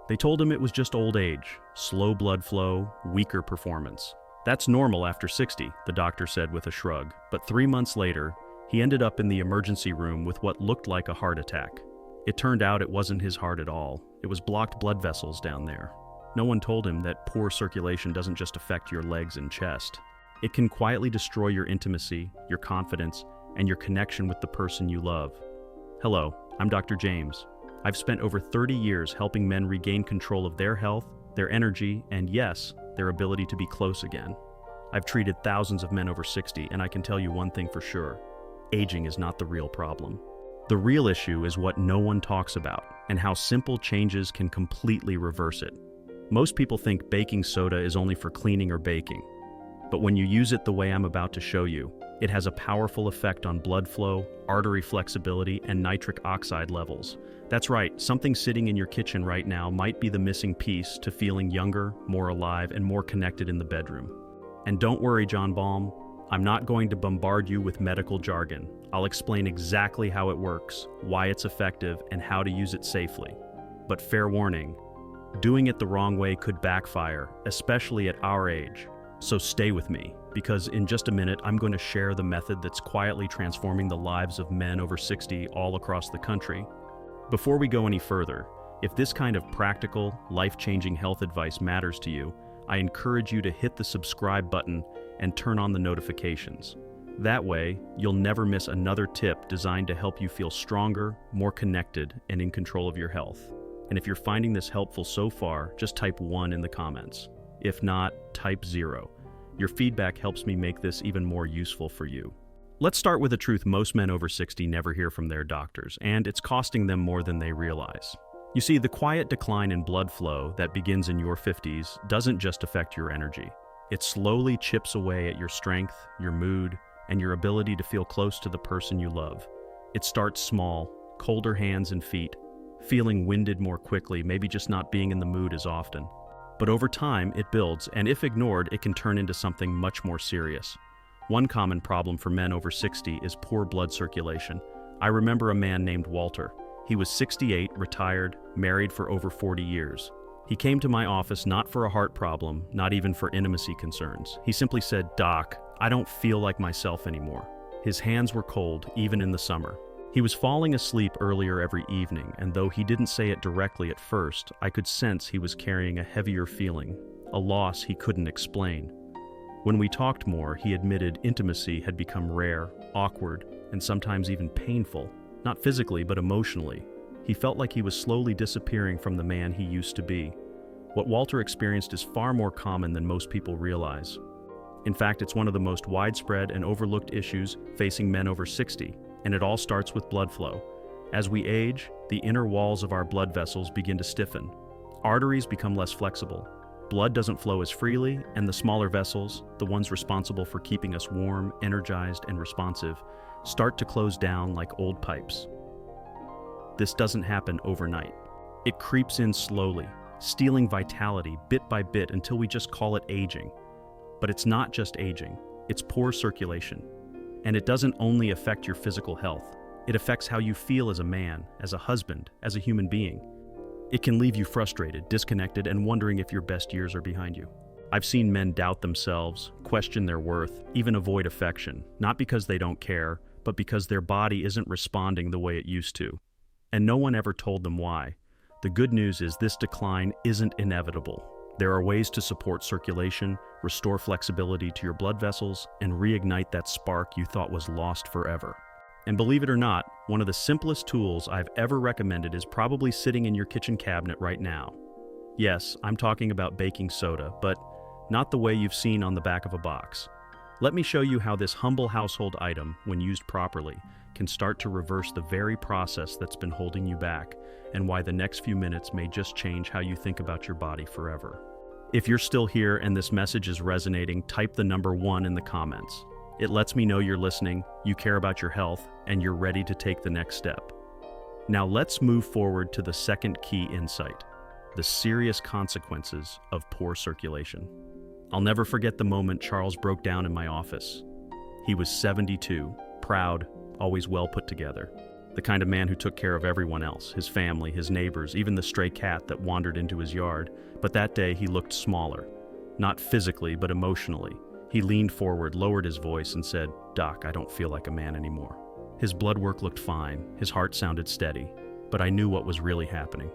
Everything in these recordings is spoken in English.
They told him it was just old age, slow blood flow, weaker performance. That's normal after 60, the doctor said with a shrug, but 3 months later, he ended up in the emergency room with what looked like a heart attack. It turned out it wasn't his heart at all. It was blocked blood vessels down there. No one told him that poor circulation doesn't just affect your legs and chest. It can quietly destroy your intimacy, your confidence, and your connection with the person you love. Hello, I'm Dr. James. I've spent over 30 years helping men regain control of their health, their energy, and yes, their ability to be close again. I've treated thousands of men over 60, and I can tell you one thing for sure. Aging is not the real problem. The real issue is what no one talks about, and how simple changes can completely reverse it. Most people think baking soda is only for cleaning or baking. But when you use it the way I'm about to show you, it has a powerful effect on blood flow, artery flexibility, and nitric oxide levels. That's right, something sitting in your kitchen right now might be the missing piece to feeling younger, more alive, and more connected in the bedroom. And don't worry, John Baum, I'm not going to bombard you with medical jargon. I'll explain exactly how it works, why it's effective, and how to use it safely. But fair warning, doing it the wrong way could backfire, especially at our age. So stay with me, because in just a minute, I'm going to share the method that's quietly transforming the lives of men over 60 all across the country. Before we go any further, if this kind of practical, life-changing health advice matters to you, I encourage you to hit the subscribe button and turn on the notifications. That way, you'll never miss another tip designed to help you feel stronger, more connected, and in control of your health. And if you're finding this helpful so far, just type 1 in the comments. If not, type 0. Your feedback helps me make this even more useful for you. Let's start with a truth most men over 60 never hear from their doctors, and it's costing them more than they realize. You see, the quiet decline in blood flow that begins in your 50s doesn't just affect your energy. It slowly chips away at your strength, your mood, and your ability to feel close to the person you love. It starts small, colder hands and feet, feeling winded more quickly, maybe just not being in the mood as often. But over time, it builds, and if ignored, it can turn into something much more serious. One common problem for men over 60 is poor blood circulation. I remember a man named Walter. He was 68, retired, married for over 40 years. He came to my office not for a heart problem, not even for intimacy concerns. He simply said, "Doc, I don't feel like myself anymore." His hands were cold, even in the summer. He was falling asleep earlier every evening, and though he didn't say it directly at first, I could sense he was carrying a heavier feeling, a loss he couldn't explain. When we talked more, he admitted intimacy had become rare, awkward, and sometimes even painful, not physically but emotionally. He felt like he was slowly disappearing from the man he used to be. What Walter experienced is far more common than most people realize. In fact, it's one of the most widespread and overlooked issues facing men over 60. And it all starts with blood flow. As we age, the inner walls of our blood vessels begin to stiffen. Arteries become less flexible. Blood doesn't flow as freely, and the smaller vessels, the ones responsible for keeping us warm, energized, and responsive, start to close down like old pipes. This doesn't happen overnight. It creeps in slowly, stealing vitality bit by bit until we just call it aging. But it's not just aging, it's poor circulation. And it doesn't only affect your physical health. It affects how you feel as a man, as a husband, as a human being. It can leave you frustrated, disconnected, and wondering if your best years are behind you. I've seen men doubt themselves, question their worth, even avoid affection, not because they don't care, but because their body isn't responding the way it used to. And no one ever told them why. The good news is this decline isn't inevitable. There are ways to support circulation, restore flexibility to your blood vessels, and reignite that spark you thought was lost forever. And believe it or not, one of the simplest tools I've ever recommended is probably sitting in your kitchen cabinet right now. Yes, I'm talking about baking soda, but not the way you've seen on the back of a box. Let me show you how this humble household item, when used properly, can start to reverse the very process that's been holding you back, and why the next few minutes may just change how you think about your body forever. If you're still here and this message is resonating, type the number 1 in the comments. It lets me know you're listening, you care about your health, and you're ready to take the next step. Now let's move forward to the second key insight, the serious consequences of poor circulation. I'll never forget the moment Charles broke down in my office. He was 72, proud, always well put together. The kind of man who took care of everyone else, his family, his neighbors, even the stray cat that wandered into his yard. But that day he looked smaller. Not physically, but emotionally. He leaned forward, lowered his voice, and said, "Doc, I don't feel like a man anymore." His blood work looked fine, his heart sounded steady, but I knew what was really happening.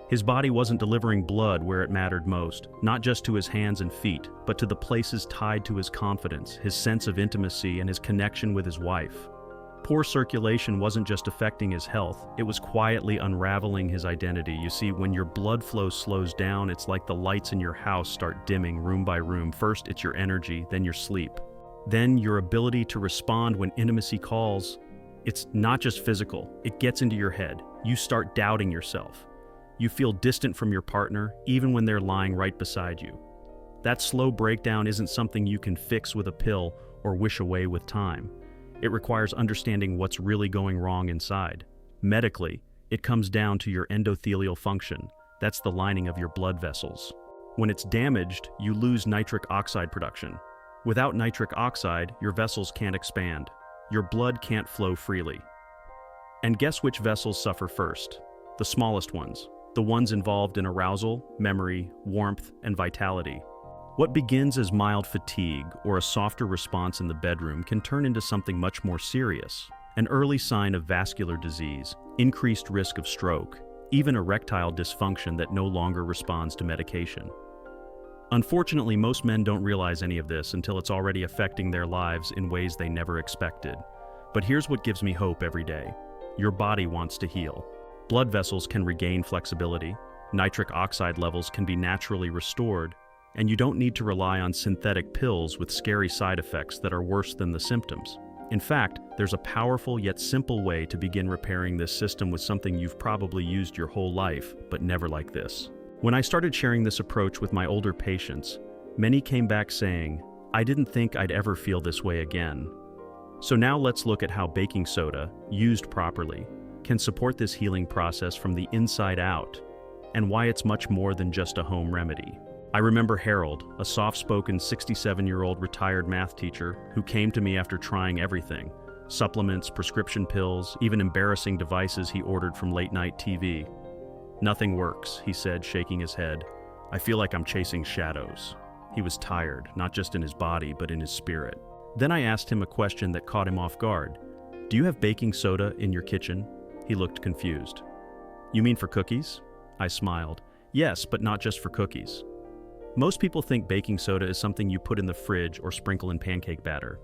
His body wasn't delivering blood where it mattered most, not just to his hands and feet, but to the places tied to his confidence, his sense of intimacy, and his connection with his wife. Poor circulation wasn't just affecting his health, it was quietly unraveling his identity. You see, when your blood flow slows down, it's like the lights in your house start dimming room by room. First, it's your energy, then your sleep. Then your ability to respond when intimacy calls. It's not just physical, it gets into your head. You start doubting yourself. You feel distant from your partner, even when they're lying right beside you. That slow breakdown isn't something you can fix with a pill or wish away with time. It requires understanding what's really going wrong inside. Medically, it comes down to your endothelial function. That's the lining of your blood vessels. When it's damaged, you lose nitric oxide production. Without nitric oxide, your vessels can't expand. Your blood can't flow freely. And guess which vessels suffer first? The smallest ones. The ones involved in arousal, memory, warmth, and vitality. What begins as mild fatigue or a softer response in the bedroom can turn into something much more serious. An early sign of vascular disease, increased risk of stroke, even erectile dysfunction that no longer responds to medication. Unfortunately, most men don't realize any of this until it's already affecting their lives in ways they never expected. But here's what gives me hope every day. Your body wants to heal. Blood vessels can regain flexibility, nitric oxide levels can be naturally restored, and you don't need to rely on synthetic pills with scary side effects that are worse than the symptoms. In fact, there's a powerful yet simple way to begin repairing this system with something you've probably used your whole life, but never like this. When I started sharing this approach with my older patients, many came back saying, "I didn't think I'd ever feel this way again." So now let's look at how baking soda, used properly, can support this healing process from the inside out, and why it's much more than just a home remedy. I remember Harold, a soft-spoken 67-year-old retired math teacher who came to me after trying everything: supplements, prescription pills, even embarrassing devices he ordered from late-night TV. "Nothing works," he said, shaking his head. "I feel like I'm chasing shadows." He was tired, not just in his body, but in his spirit. Then I asked him a question that caught him off guard. "Do you have baking soda in your kitchen?" He looked confused. "You mean for cookies?" I smiled. "Yes, but not just for cookies." Most people think baking soda is something you put in the fridge or sprinkle in pancake batter.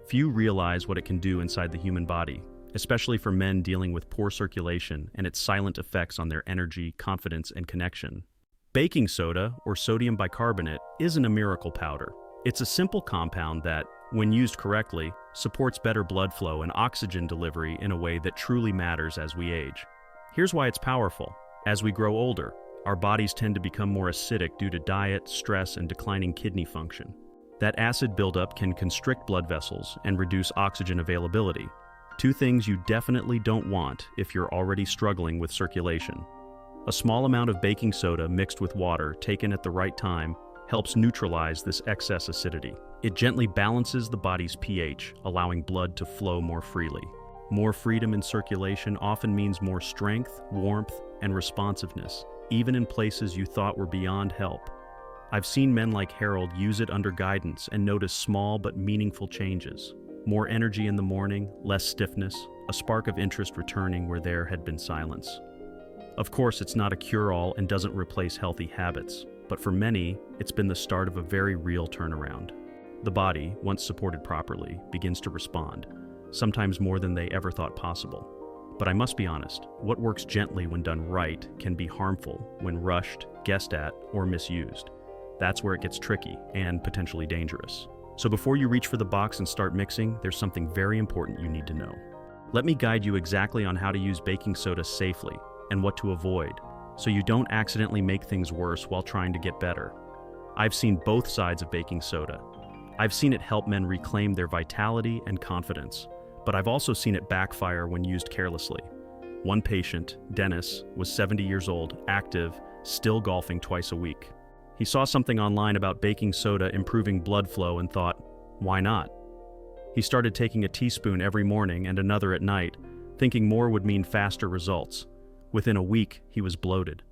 Few realize what it can do inside the human body, especially for men dealing with poor circulation and its silent effects on their energy, confidence, and connection. Baking soda, or sodium bicarbonate, isn't a miracle powder. It's a simple compound that, when used correctly, supports better blood flow and oxygen delivery in a way that truly matters as we age. Here's why it's powerful. As we grow older, our bodies tend to become more acidic due to diet, stress, and declining kidney function. That acid buildup can constrict blood vessels and reduce oxygen availability. Two things you definitely don't want if you're already struggling with circulation. A small amount of baking soda mixed with water, taken at the right time, helps neutralize this excess acidity. It gently balances the body's pH, allowing blood to flow more freely. More freedom in circulation often means more strength, warmth, and responsiveness, even in places you thought were beyond help. I've seen men like Harold use it under guidance and notice small but meaningful changes. More energy in the morning, less stiffness, a spark of interest returning where there had been silence. Of course, it's not a cure-all and doesn't replace healthy habits, but for many, it's been the start of a very real turnaround. The body, once supported properly, begins to respond, sometimes more than they ever thought possible. But I must be honest, what works gently when done right can be harmful when rushed, guessed at, or misused. That's where it gets tricky and potentially dangerous. So before you reach for the box and start mixing, there's something very important you need to know. Let me guide you exactly on how to use baking soda safely and what to avoid, so you don't accidentally make things worse while trying to get better. I've seen both sides of baking soda. I've seen it help men reclaim their vitality and confidence, but I've also seen it backfire when used carelessly. One patient, Dennis, was 70 years old, active, still golfing twice a week. He saw something online about baking soda improving blood flow and thought, why not? He started taking a teaspoon every morning and another at night, thinking more would mean faster results. Within a week, he was bloated.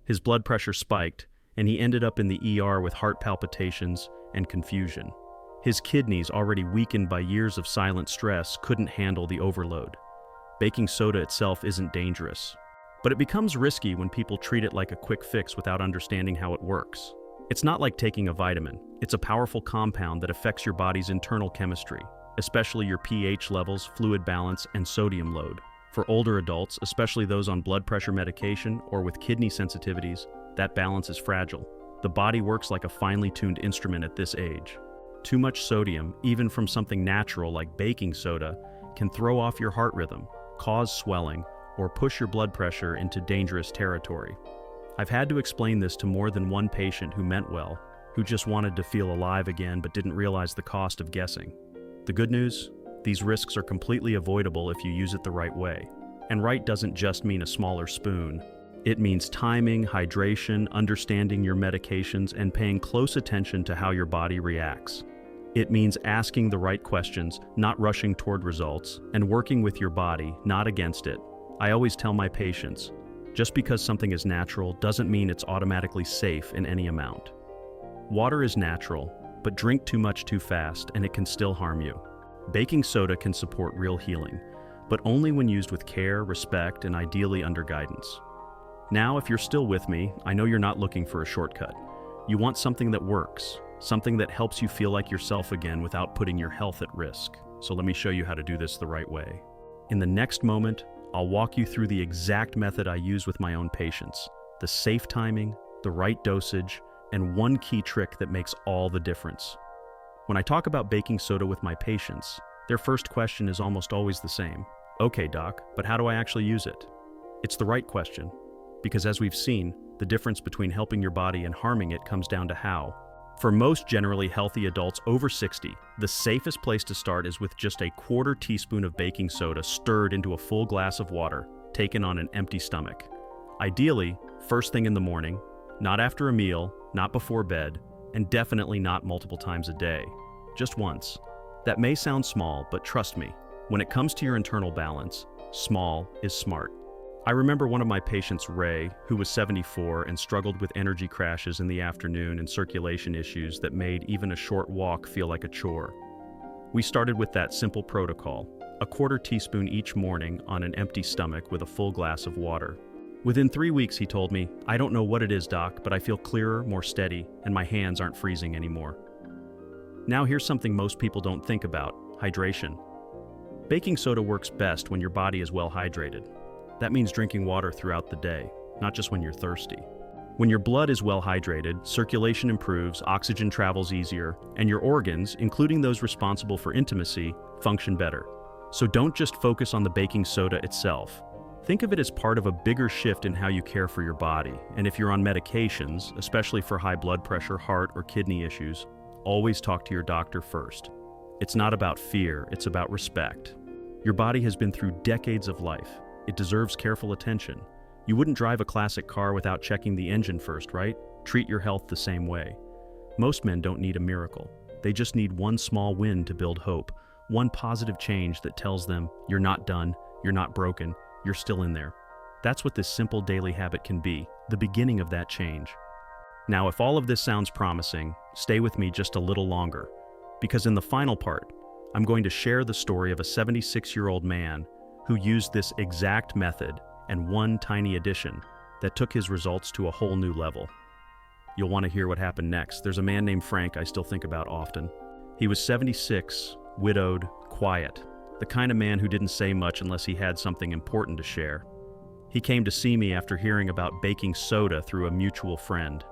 His blood pressure spiked, and he ended up in the ER with heart palpitations and confusion. His kidneys, already weakened by years of silent stress, couldn't handle the overload. Baking soda itself isn't dangerous, but it becomes risky when people treat it like a quick fix without understanding how it works. It's not like taking a vitamin. It's a powerful compound that affects your body's internal chemistry, especially your pH levels, fluid balance, and sodium load. For older adults, especially those on blood pressure medication or with kidney sensitivities, that balance is fragile. The body works like a finely tuned instrument at this age. Too much sodium, even from something natural like baking soda, can throw off your heart rhythm, cause swelling, or push your blood pressure into dangerous territory. I've had to explain this to more than one patient who meant well, who just wanted to feel alive again but didn't realize the cost of guessing. The good news? These risks are completely avoidable if you use it the right way. And right doesn't just mean a smaller spoon. It means timing, hydration, understanding your medications, and paying close attention to how your body reacts. It means asking the right questions, not rushing toward results, and working with your body, not against it. I always tell my patients, just because something is natural doesn't mean it's automatically safe in any amount. Water is natural, but drink too much too fast and it can still harm you. Baking soda can support real healing, but only when used with care, respect, and ideally under guidance. Now, if you're still with me, I know you're not looking for a shortcut. You want something that works, something that helps you feel like yourself again without putting your health at risk. So let me show you how to do this the right way. In the next moment, I'll walk you through the exact method I use with my own patients, the safe timing, the right dosage, and one key trick that makes all the difference. When I talk about baking soda with my patients, their first question is almost always the same. Okay, doc, but how do I actually use it? It's the right question, because as we've seen, the difference between helping your body and harming it comes down to how. For most generally healthy adults over 60, the safest place to start is with just a quarter teaspoon of baking soda stirred into a full glass of water, taken on an empty stomach. Ideally, first thing in the morning, not after a meal, not before bed, and definitely not multiple times a day. Just once. That may sound small, but trust me, when it comes to your internal balance, small is smart. I remember one of my patients, Ray, who was 74 and struggled with energy crashes in the afternoon and circulation issues that made even a short walk feel like a chore. We started with that simple protocol, a quarter teaspoon each morning on an empty stomach with a full glass of water. Within 3 weeks, he told me, "I don't know what it is, doc, but I feel clearer, more steady, and my hands aren't freezing anymore." Now here's something most people don't think about: hydration. Baking soda works best when your body is well hydrated. That means drinking water throughout the day, not just when you're thirsty. When your blood is well hydrated, circulation improves, oxygen travels easier, and your organs, including those responsible for intimacy, function better. So don't just focus on the baking soda itself. Think of it as part of a bigger shift in how you care for your body. And if you're on medications, especially for high blood pressure, heart, or kidney issues, always talk to your doctor first. It's not about fear, it's about respect. Your body has been through decades of life. It deserves careful attention. You wouldn't drive a classic car without checking the engine first, right? Treat your health the same way. Most men don't need a miracle. They just need one small win to build hope, one positive change that tells them, you're not done, you're not broken, you're still in there. That's what this simple daily habit can be, the beginning of that change. Now, if all of this sounds promising, stay with me just a little longer, because in the final part, I'm going to share the story of a 76-year-old man who used this exact method and one tiny addition that took his results to a whole new level. You'll want to hear what happened next. There's a man named Frank I still think about often. He was 76, widowed, quiet, the kind of man who didn't say much unless he had something important to share. He came to see me after hearing about baking soda through a mutual friend.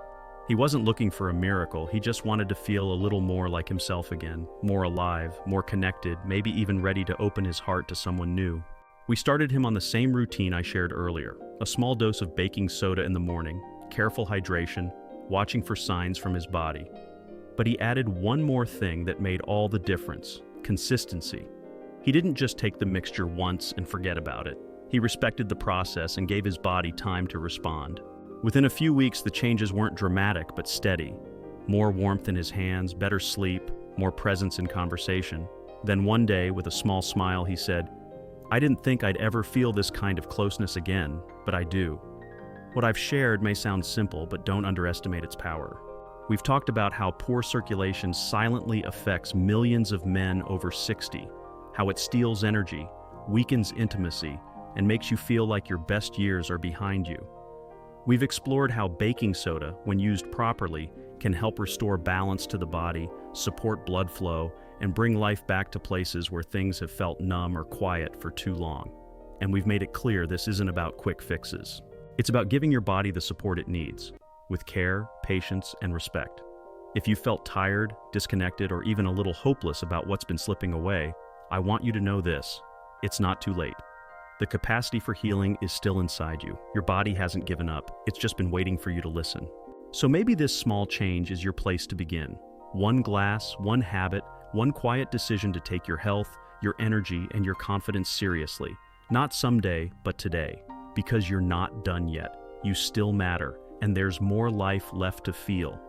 He wasn't looking for a miracle, he just wanted to feel a little more like himself again, more alive, more connected, maybe even ready to open his heart to someone new. We started him on the same routine I shared earlier, a small dose of baking soda in the morning, careful hydration, watching for signs from his body. But he added one more thing that made all the difference: consistency. He didn't just take the mixture once and forget about it. He respected the process and gave his body time to respond. Within a few weeks, the changes weren't dramatic but steady. More warmth in his hands, better sleep, more presence in conversation. Then one day, with a small smile, he said, I didn't think I'd ever feel this kind of closeness again, but I do. What I've shared may sound simple, but don't underestimate its power. We've talked about how poor circulation silently affects millions of men over 60, how it steals energy, weakens intimacy, and makes you feel like your best years are behind you. We've explored how baking soda, when used properly, can help restore balance to the body, support blood flow, and bring life back to places where things have felt numb or quiet for too long. And we've made it clear this isn't about quick fixes. It's about giving your body the support it needs, with care, patience, and respect. If you felt tired, disconnected, or even a little hopeless about what's been slipping away, I want you to know this: it's not too late. The capacity for healing is still inside you. Your body hasn't given up. It's just been waiting for you to listen. So maybe this small change is your place to begin. One glass, one habit, one quiet decision to take your health, your energy, and your confidence seriously. Not someday, but today. Because you're not done yet. You still matter, and there's more life left to feel.